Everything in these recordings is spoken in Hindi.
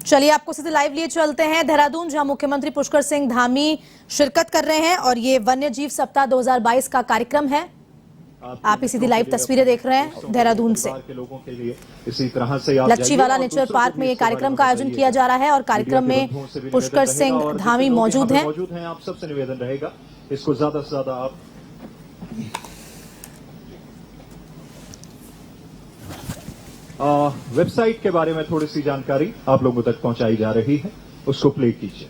चलिए आपको सीधे लाइव लिए चलते हैं देहरादून, जहां मुख्यमंत्री पुष्कर सिंह धामी शिरकत कर रहे हैं और ये वन्य जीव सप्ताह 2022 का कार्यक्रम है। आप ही सीधी लाइव तस्वीरें देख रहे हैं देहरादून से। इसी तरह से लच्छीवाला नेचर पार्क में ये कार्यक्रम का आयोजन किया जा रहा है और कार्यक्रम में पुष्कर सिंह धामी मौजूद हैं। आप सबसे निवेदन रहेगा इसको ज्यादा से ज्यादा आप वेबसाइट के बारे में थोड़ी सी जानकारी आप लोगों तक पहुंचाई जा रही है, उसको प्ले कीजिए।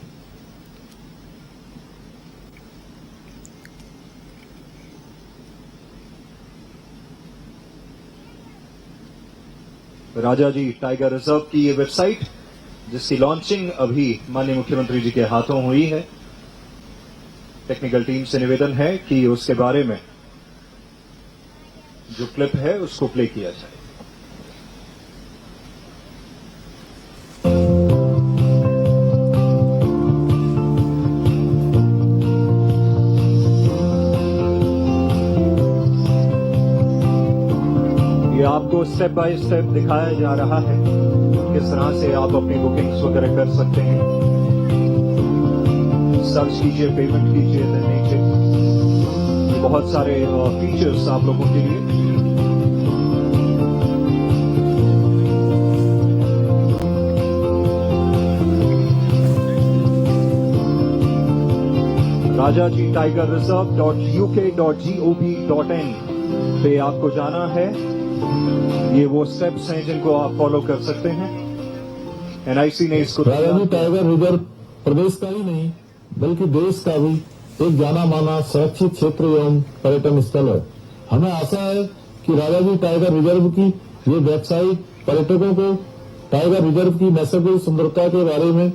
राजा जी टाइगर रिजर्व की ये वेबसाइट, जिसकी लॉन्चिंग अभी माननीय मुख्यमंत्री जी के हाथों हुई है। टेक्निकल टीम से निवेदन है कि उसके बारे में जो क्लिप है उसको प्ले किया जाए। आपको स्टेप बाय स्टेप दिखाया जा रहा है किस तरह से आप अपनी बुकिंग्स वगैरह कर सकते हैं। सर्च कीजिए, पेमेंट कीजिए, नीचे बहुत सारे फीचर्स आप लोगों के लिए। राजाजी टाइगर reserve.uk.gov.in पे आपको जाना है। ये वो स्टेप्स हैं जिनको आप फॉलो कर सकते हैं। एनआईसी ने इसको राजाजी टाइगर रिजर्व प्रदेश का ही नहीं बल्कि देश का भी एक जाना माना सुरक्षित क्षेत्र एवं पर्यटन स्थल है। हमें आशा है कि राजाजी टाइगर रिजर्व की ये वेबसाइट पर्यटकों को टाइगर रिजर्व की नैसर्गिक सुंदरता के बारे में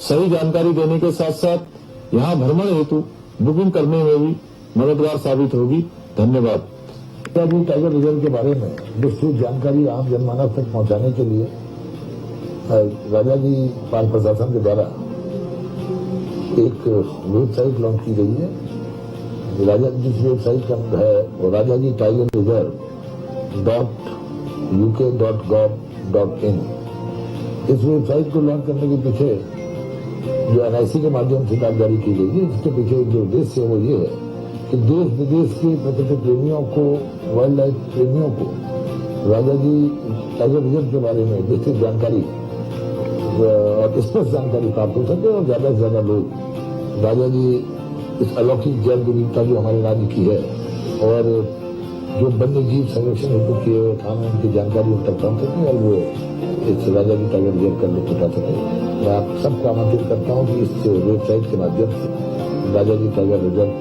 सही जानकारी देने के साथ साथ यहाँ भ्रमण हेतु बुकिंग करने में भी मददगार साबित होगी। धन्यवाद। राजाजी टाइगर रिजर्व के बारे में विस्तृत जानकारी आम जनमानस तक पहुंचाने के लिए राजाजी पार्क प्रशासन के द्वारा एक वेबसाइट लॉन्च की गई है। जिस वेबसाइट का है वो राजाजी टाइगर reserve.uk.gov.in। इस वेबसाइट को लॉन्च करने के पीछे जो एनआईसी के माध्यम से जानकारी की गई है, इसके पीछे जो उद्देश्य है वो ये है कि देश विदेश के प्रकृति प्रेमियों को, वाइल्ड लाइफ प्रेमियों को राजाजी टाइगर रिजर्व के बारे में विस्तृत जानकारी और स्पष्ट जानकारी प्राप्त हो सके और ज्यादा से ज्यादा लोग राजाजी इस अलौकिक जैव विविधता जो हमारे राज्य की है और जो वन्य जीव संरक्षण हेतु किए हुए काम उनकी जानकारी उन तक पहुंच सके और वो इस राजाजी टाइगर रिजर्व का लुत्फ उठा सके। मैं आप सबको आमंत्रित करता हूँ कि इस वेबसाइट के माध्यम से राजाजी टाइगर रिजर्व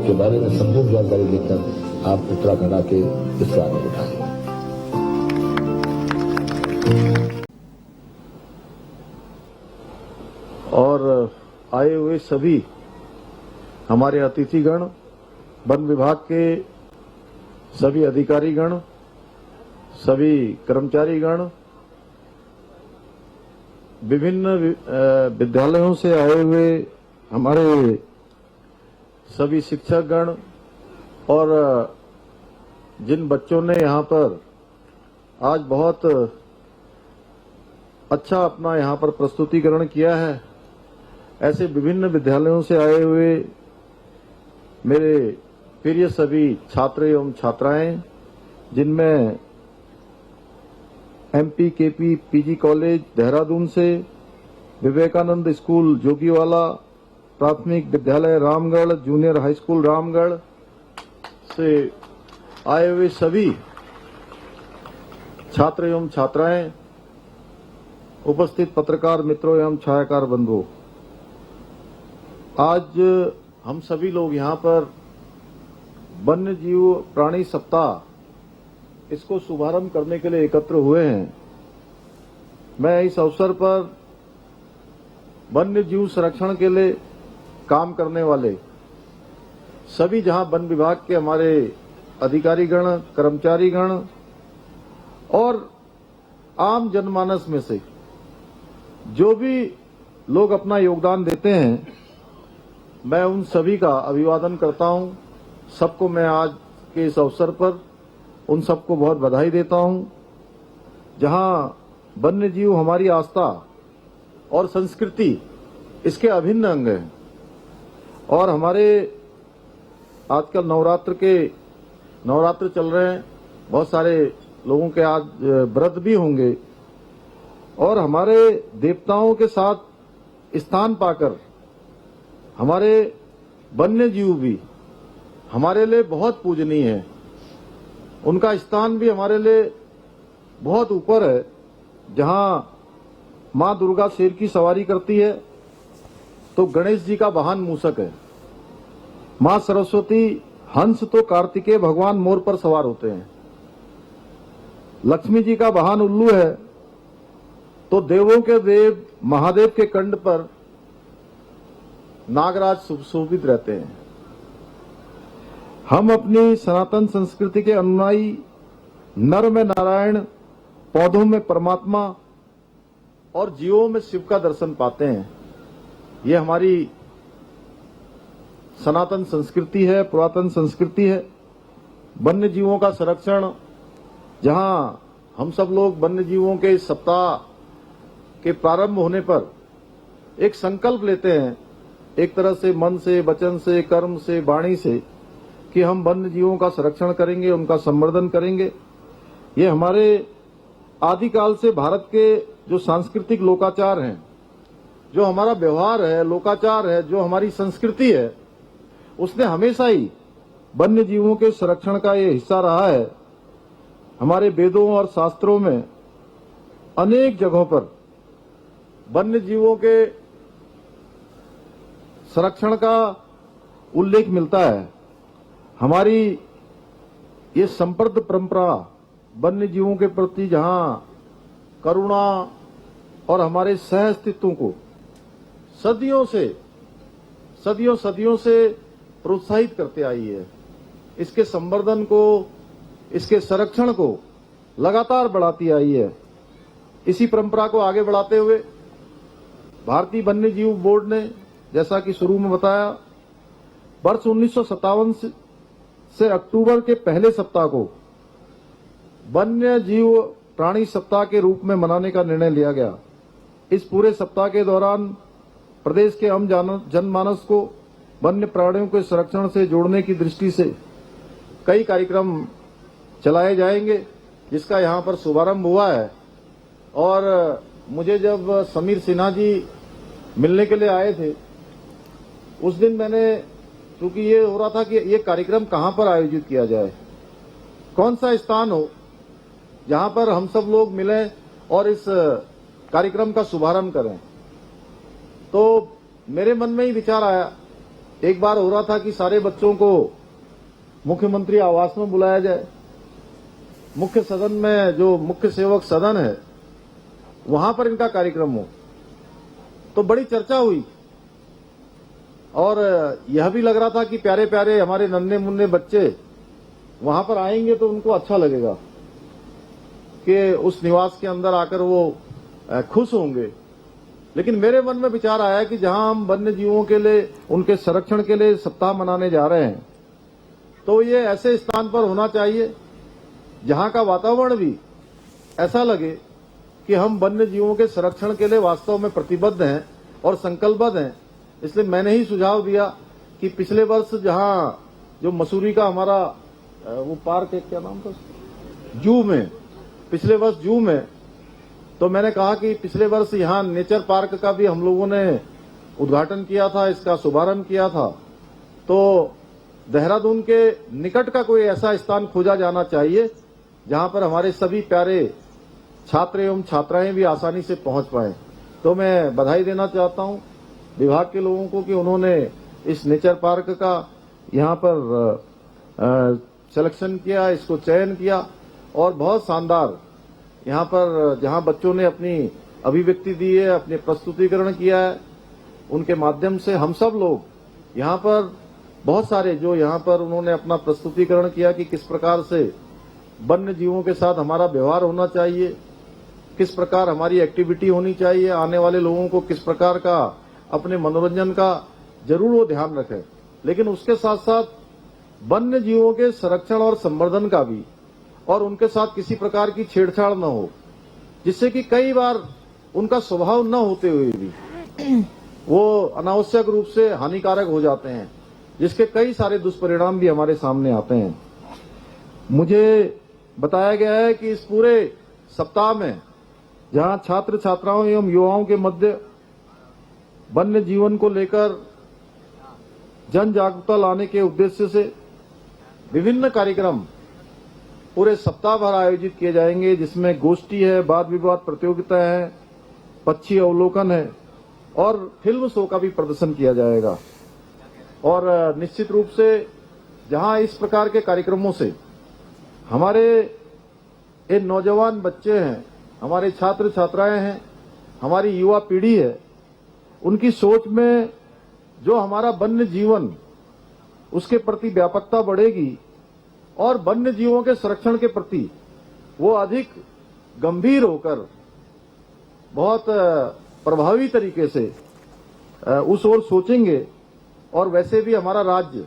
के बारे में संपूर्ण जानकारी लेकर आप उत्तराखंड आके इसका आनंद उठाएं। और आए हुए सभी हमारे अतिथिगण, वन विभाग के सभी अधिकारीगण, सभी कर्मचारीगण, विभिन्न विद्यालयों से आए हुए हमारे सभी शिक्षकगण और जिन बच्चों ने यहाँ पर आज बहुत अच्छा अपना यहाँ पर प्रस्तुतिकरण किया है, ऐसे विभिन्न विद्यालयों से आए हुए मेरे प्रिय सभी छात्र एवं छात्राएं, जिनमें MP KP PG college Dehradun से, विवेकानंद स्कूल जोगीवाला, प्राथमिक विद्यालय Ramgarh, junior high school Ramgarh से आए हुए सभी छात्र एवं छात्राएं, उपस्थित पत्रकार मित्रों एवं छायाकार बंधुओं, आज हम सभी लोग यहाँ पर वन्य जीव प्राणी सप्ताह इसको शुभारंभ करने के लिए एकत्र हुए हैं। मैं इस अवसर पर वन्य जीव संरक्षण के लिए काम करने वाले सभी, जहां वन विभाग के हमारे अधिकारीगण, कर्मचारीगण और आम जनमानस में से जो भी लोग अपना योगदान देते हैं, मैं उन सभी का अभिवादन करता हूं। सबको मैं आज के इस अवसर पर उन सबको बहुत बधाई देता हूं। जहां वन्य जीव हमारी आस्था और संस्कृति इसके अभिन्न अंग हैं। और हमारे आजकल नवरात्र चल रहे हैं, बहुत सारे लोगों के आज व्रत भी होंगे और हमारे देवताओं के साथ स्थान पाकर हमारे वन्य जीव भी हमारे लिए बहुत पूजनीय है। उनका स्थान भी हमारे लिए बहुत ऊपर है। जहां मां दुर्गा शेर की सवारी करती है तो गणेश जी का वाहन मूषक है। मां सरस्वती हंस तो कार्तिकेय भगवान मोर पर सवार होते हैं। लक्ष्मी जी का वाहन उल्लू है तो देवों के देव महादेव के कंठ पर नागराज सुशोभित रहते हैं। हम अपनी सनातन संस्कृति के अनुयायी नर में नारायण, पौधों में परमात्मा और जीवों में शिव का दर्शन पाते हैं। ये हमारी सनातन संस्कृति है, पुरातन संस्कृति है। वन्य जीवों का संरक्षण, जहां हम सब लोग वन्य जीवों के इस सप्ताह के प्रारंभ होने पर एक संकल्प लेते हैं, एक तरह से मन से, वचन से, कर्म से, वाणी से, कि हम वन्य जीवों का संरक्षण करेंगे, उनका संवर्धन करेंगे। ये हमारे आदिकाल से भारत के जो सांस्कृतिक लोकाचार हैं, जो हमारा व्यवहार है, लोकाचार है, जो हमारी संस्कृति है, उसने हमेशा ही वन्य जीवों के संरक्षण का ये हिस्सा रहा है। हमारे वेदों और शास्त्रों में अनेक जगहों पर वन्य जीवों के संरक्षण का उल्लेख मिलता है। हमारी ये संप्रद परंपरा वन्य जीवों के प्रति जहां करुणा और हमारे सह अस्तित्व को सदियों से प्रोत्साहित करते आई है, इसके संवर्धन को, इसके संरक्षण को लगातार बढ़ाती आई है। इसी परंपरा को आगे बढ़ाते हुए भारतीय वन्य जीव बोर्ड ने, जैसा कि शुरू में बताया, वर्ष 1957 से अक्टूबर के पहले सप्ताह को वन्य जीव प्राणी सप्ताह के रूप में मनाने का निर्णय लिया गया। इस पूरे सप्ताह के दौरान प्रदेश के आम जनमानस को वन्य प्राणियों के संरक्षण से जोड़ने की दृष्टि से कई कार्यक्रम चलाए जाएंगे, जिसका यहां पर शुभारंभ हुआ है। और मुझे जब समीर सिन्हा जी मिलने के लिए आए थे, उस दिन मैंने, क्योंकि ये हो रहा था कि ये कार्यक्रम कहां पर आयोजित किया जाए, कौन सा स्थान हो जहां पर हम सब लोग मिलें और इस कार्यक्रम का शुभारंभ करें। तो मेरे मन में ही विचार आया, एक बार हो रहा था कि सारे बच्चों को मुख्यमंत्री आवास में बुलाया जाए, मुख्य सदन में जो मुख्य सेवक सदन है वहां पर इनका कार्यक्रम हो। तो बड़ी चर्चा हुई और यह भी लग रहा था कि प्यारे प्यारे हमारे नन्हे मुन्ने बच्चे वहां पर आएंगे तो उनको अच्छा लगेगा कि उस निवास के अंदर आकर वो खुश होंगे। लेकिन मेरे मन में विचार आया कि जहां हम वन्य जीवों के लिए, उनके संरक्षण के लिए सप्ताह मनाने जा रहे हैं, तो ये ऐसे स्थान पर होना चाहिए जहां का वातावरण भी ऐसा लगे कि हम वन्य जीवों के संरक्षण के लिए वास्तव में प्रतिबद्ध हैं और संकल्पबद्ध हैं। इसलिए मैंने ही सुझाव दिया कि पिछले वर्ष जहां जो मसूरी का हमारा वो पार्क है, क्या नाम था, जू में, पिछले वर्ष जू में, तो मैंने कहा कि पिछले वर्ष यहां नेचर पार्क का भी हम लोगों ने उद्घाटन किया था, इसका शुभारंभ किया था। तो देहरादून के निकट का कोई ऐसा स्थान खोजा जाना चाहिए जहां पर हमारे सभी प्यारे छात्र एवं छात्राएं भी आसानी से पहुंच पाएं। तो मैं बधाई देना चाहता हूं विभाग के लोगों को कि उन्होंने इस नेचर पार्क का यहां पर सिलेक्शन किया, इसको चयन किया और बहुत शानदार यहां पर जहां बच्चों ने अपनी अभिव्यक्ति दी है, अपने प्रस्तुतिकरण किया है, उनके माध्यम से हम सब लोग यहां पर बहुत सारे जो यहां पर उन्होंने अपना प्रस्तुतिकरण किया कि किस प्रकार से वन्य जीवों के साथ हमारा व्यवहार होना चाहिए, किस प्रकार हमारी एक्टिविटी होनी चाहिए, आने वाले लोगों को किस प्रकार का अपने मनोरंजन का जरूर वो ध्यान रखें, लेकिन उसके साथ साथ वन्य जीवों के संरक्षण और संवर्धन का भी, और उनके साथ किसी प्रकार की छेड़छाड़ न हो। जिससे कि कई बार उनका स्वभाव न होते हुए भी वो अनावश्यक रूप से हानिकारक हो जाते हैं, जिसके कई सारे दुष्परिणाम भी हमारे सामने आते हैं। मुझे बताया गया है कि इस पूरे सप्ताह में जहां छात्र छात्राओं एवं युवाओं के मध्य वन्य जीवन को लेकर जन जागरूकता लाने के उद्देश्य से विभिन्न कार्यक्रम पूरे सप्ताह भर आयोजित किए जाएंगे, जिसमें गोष्ठी है, वाद विवाद प्रतियोगिता है, पक्षी अवलोकन है और फिल्म शो का भी प्रदर्शन किया जाएगा। और निश्चित रूप से जहां इस प्रकार के कार्यक्रमों से हमारे ये नौजवान बच्चे हैं, हमारे छात्र छात्राएं हैं, हमारी युवा पीढ़ी है, उनकी सोच में जो हमारा वन्य जीवन उसके प्रति व्यापकता बढ़ेगी और वन्य जीवों के संरक्षण के प्रति वो अधिक गंभीर होकर बहुत प्रभावी तरीके से उस ओर सोचेंगे। और वैसे भी हमारा राज्य